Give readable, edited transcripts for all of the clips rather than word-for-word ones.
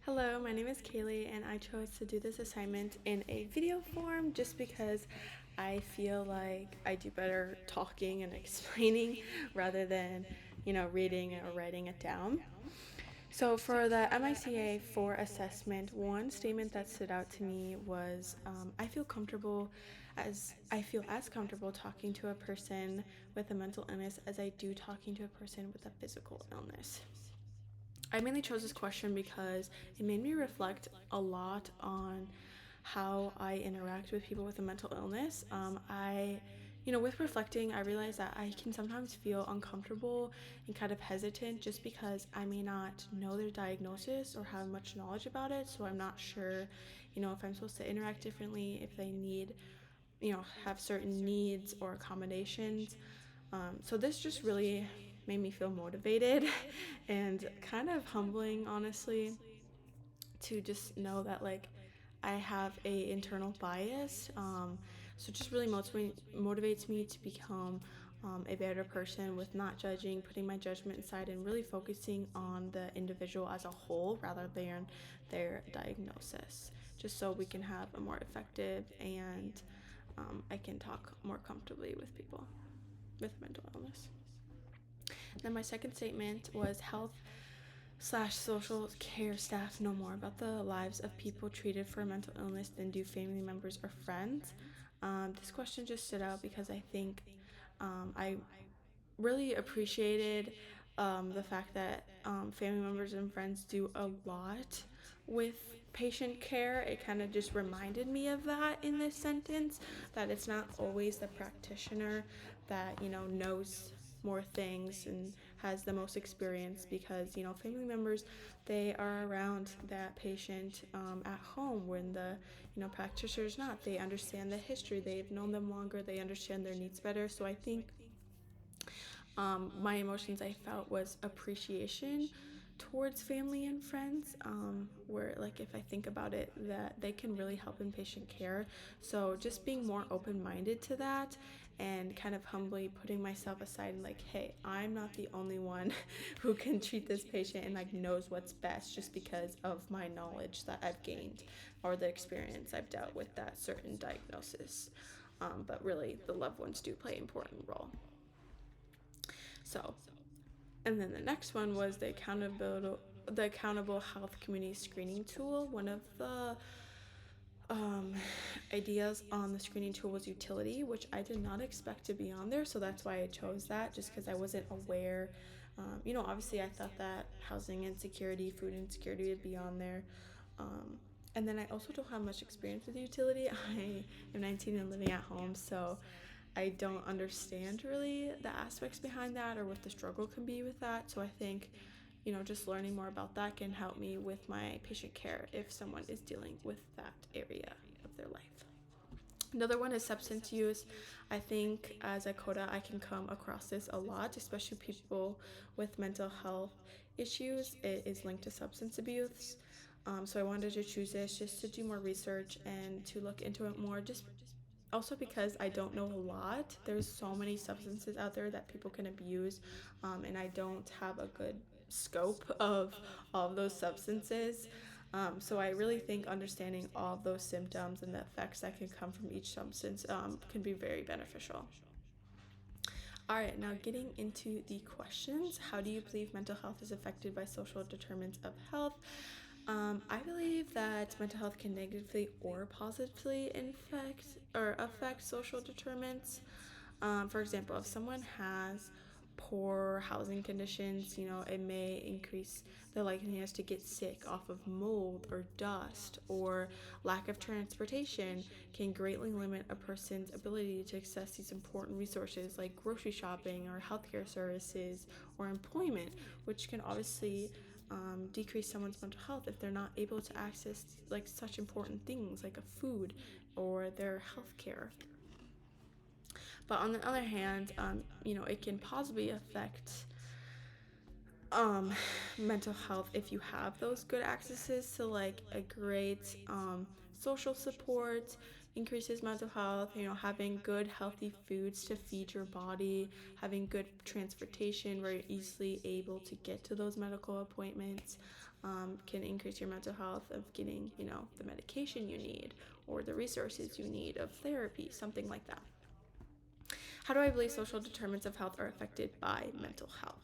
Hello, my name is Kaylee, and I chose to do this assignment in a video form just because I feel like I do better talking and explaining rather than, reading or writing it down. So, for the MICA 4 assessment, one statement that stood out to me was I feel as comfortable talking to a person with a mental illness as I do talking to a person with a physical illness. I mainly chose this question because it made me reflect a lot on how I interact with people with a mental illness. With reflecting, I realized that I can sometimes feel uncomfortable and kind of hesitant just because I may not know their diagnosis or have much knowledge about it. So I'm not sure, if I'm supposed to interact differently, if they need, have certain needs or accommodations. So this just really made me feel motivated and kind of humbling, honestly, to just know that like I have a internal bias. So it just really motivates me to become a better person with not judging, putting my judgment aside, and really focusing on the individual as a whole rather than their diagnosis. Just so we can have a more effective and I can talk more comfortably with people with mental illness. Then my second statement was health/social care staff know more about the lives of people treated for mental illness than do family members or friends. This question just stood out because I think I really appreciated the fact that family members and friends do a lot with patient care. It kind of just reminded me of that in this sentence, that it's not always the practitioner that knows more things and has the most experience, because family members, they are around that patient at home when the practitioner's not. They understand the history, they've known them longer, they understand their needs better. So I think my emotions I felt was appreciation towards family and friends, where like if I think about it, that they can really help in patient care. So just being more open-minded to that and kind of humbly putting myself aside and like, hey, I'm not the only one who can treat this patient and like knows what's best just because of my knowledge that I've gained or the experience I've dealt with that certain diagnosis. But really the loved ones do play an important role. So, and then the next one was the accountable health community screening tool. One of the um, ideas on the screening tool was utility, which I did not expect to be on there. So that's why I chose that, just because I wasn't aware. Obviously, I thought that housing insecurity, food insecurity would be on there. Um, and then I also don't have much experience with utility. I am 19 and living at home, so I don't understand really the aspects behind that or what the struggle can be with that. So I think, just learning more about that can help me with my patient care if someone is dealing with that area of their life. Another one is substance use. I think as a CODA, I can come across this a lot, especially people with mental health issues. It is linked to substance abuse. So I wanted to choose this just to do more research and to look into it more, just also because I don't know a lot. There's so many substances out there that people can abuse, and I don't have a good scope of all of those substances. So I really think understanding all of those symptoms and the effects that can come from each substance can be very beneficial. All right, now getting into the questions. How do you believe mental health is affected by social determinants of health? I believe that mental health can negatively or positively affect social determinants. For example, if someone has poor housing conditions, it may increase the likeliness to get sick off of mold or dust, or lack of transportation can greatly limit a person's ability to access these important resources like grocery shopping or healthcare services or employment, which can obviously decrease someone's mental health if they're not able to access like such important things like a food or their health care. But on the other hand, it can possibly affect um, mental health if you have those good accesses to like a great social support. Increases mental health, having good healthy foods to feed your body, having good transportation where you're easily able to get to those medical appointments. can increase your mental health of getting, the medication you need or the resources you need of therapy, something like that. How do I believe social determinants of health are affected by mental health?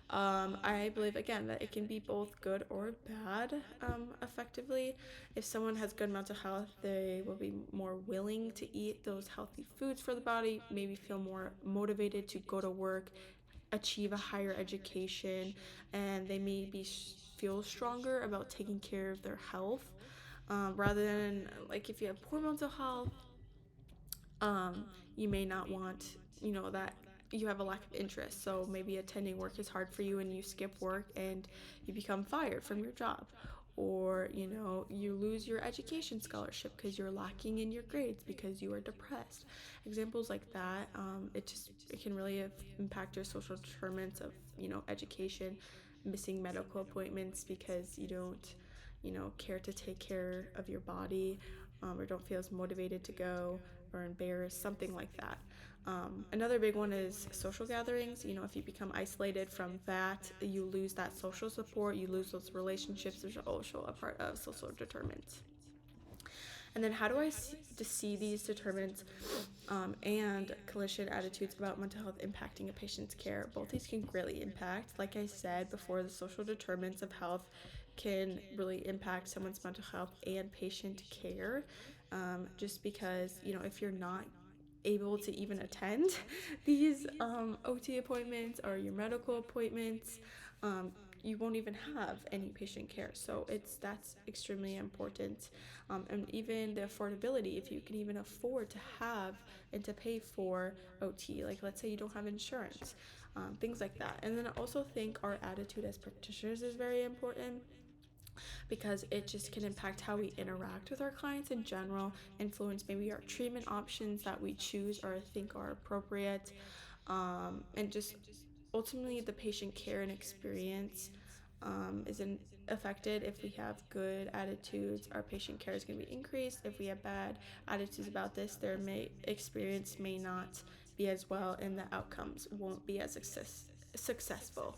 I believe, again, that it can be both good or bad effectively. If someone has good mental health, they will be more willing to eat those healthy foods for the body, maybe feel more motivated to go to work, achieve a higher education, and they maybe feel stronger about taking care of their health. Rather than, like, if you have poor mental health, you may not want, that you have a lack of interest. So maybe attending work is hard for you and you skip work and you become fired from your job. Or, you lose your education scholarship because you're lacking in your grades because you are depressed. Examples like that, it can really impact your social determinants of, education, missing medical appointments because you don't, care to take care of your body, or don't feel as motivated to go, or embarrassed, something like that. Another big one is social gatherings. If you become isolated from that, you lose that social support, you lose those relationships, which are also a part of social determinants. And then how do I see these determinants and clinician attitudes about mental health impacting a patient's care? Both these can greatly impact. Like I said before, the social determinants of health can really impact someone's mental health and patient care. Just because, if you're not able to even attend these OT appointments or your medical appointments, um, you won't even have any patient care. So that's extremely important. And even the affordability, if you can even afford to have and to pay for OT, like let's say you don't have insurance, things like that. And then I also think our attitude as practitioners is very important, because it just can impact how we interact with our clients in general, influence maybe our treatment options that we choose or think are appropriate, and just ultimately the patient care and experience isn't affected. If we have good attitudes, our patient care is going to be increased. If we have bad attitudes about this, their experience may not be as well and the outcomes won't be as successful.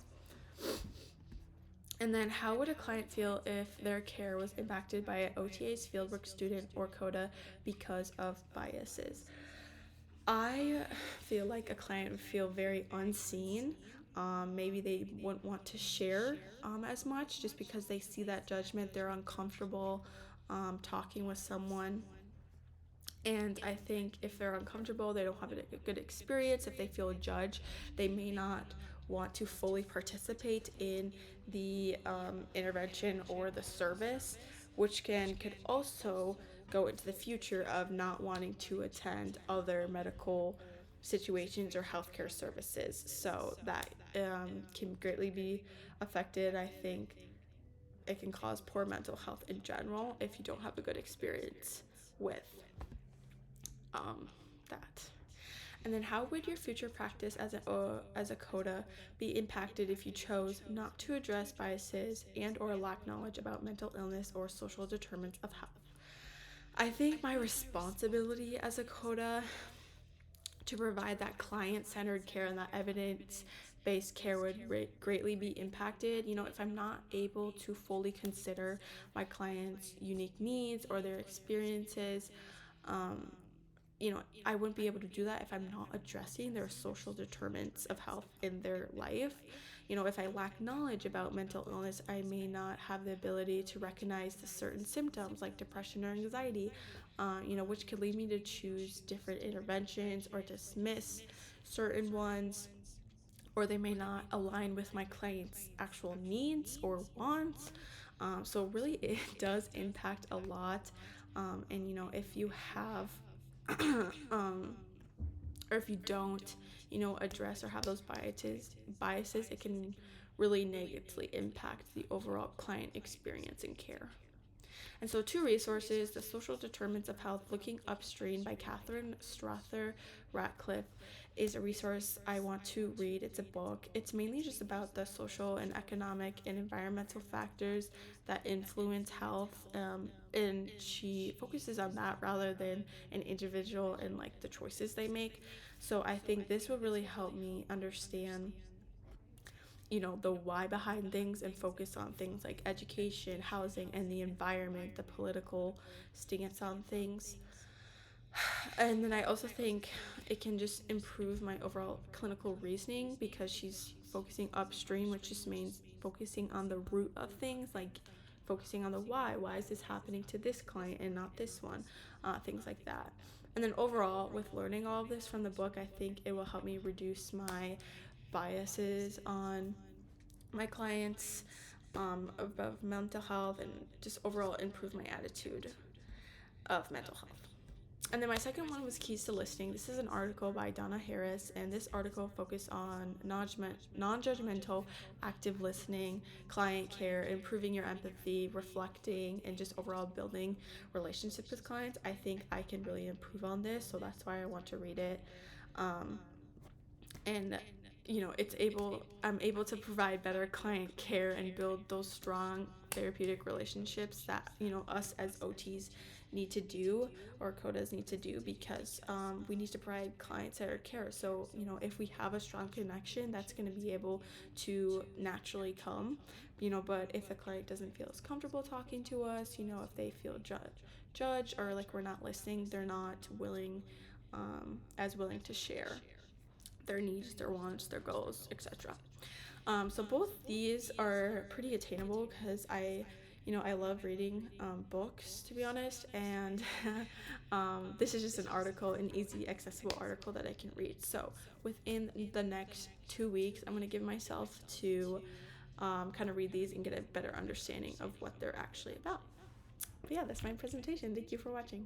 And then, how would a client feel if their care was impacted by an OTA's fieldwork student or CODA because of biases? I feel like a client would feel very unseen. Maybe they wouldn't want to share as much just because they see that judgment. They're uncomfortable talking with someone. And I think if they're uncomfortable, they don't have a good experience, if they feel judged, they may not want to fully participate in the intervention or the service, which could also go into the future of not wanting to attend other medical situations or healthcare services. So that can greatly be affected. I think it can cause poor mental health in general if you don't have a good experience with that. And then, how would your future practice as a CODA be impacted if you chose not to address biases and or lack knowledge about mental illness or social determinants of health? I think my responsibility as a CODA to provide that client-centered care and that evidence-based care would greatly be impacted. If I'm not able to fully consider my clients' unique needs or their experiences, um, I wouldn't be able to do that if I'm not addressing their social determinants of health in their life. If I lack knowledge about mental illness, I may not have the ability to recognize the certain symptoms like depression or anxiety, which could lead me to choose different interventions or dismiss certain ones, or they may not align with my client's actual needs or wants. So really, it does impact a lot. And if you have um, or if you don't, address or have those biases, it can really negatively impact the overall client experience and care. And so, two resources: The Social Determinants of Health, Looking Upstream by Catherine Strother Ratcliffe, is a resource I want to read. It's a book. It's mainly just about the social and economic and environmental factors that influence health. And she focuses on that rather than an individual and like the choices they make. So I think this would really help me understand the why behind things and focus on things like education, housing, and the environment, the political stance on things. And then I also think it can just improve my overall clinical reasoning because she's focusing upstream, which just means focusing on the root of things, like focusing on the why. Why is this happening to this client and not this one? Things like that. And then overall, with learning all of this from the book, I think it will help me reduce my biases on my clients about mental health and just overall improve my attitude of mental health. And then my second one was Keys to Listening. This is an article by Donna Harris, and this article focused on non-judgmental, active listening, client care, improving your empathy, reflecting, and just overall building relationships with clients. I think I can really improve on this, so that's why I want to read it. Um, and I'm able to provide better client care and build those strong therapeutic relationships that us as OTs need to do, or codas need to do, because we need to provide client-centered care. So if we have a strong connection, that's going to be able to naturally come. But if the client doesn't feel as comfortable talking to us, if they feel judged, or like we're not listening, they're not as willing to share their needs, their wants, their goals, etc. So both these are pretty attainable because I love reading books, to be honest, and this is just an article, an easy, accessible article that I can read. So within the next 2 weeks, I'm going to give myself to kind of read these and get a better understanding of what they're actually about. But yeah, that's my presentation. Thank you for watching.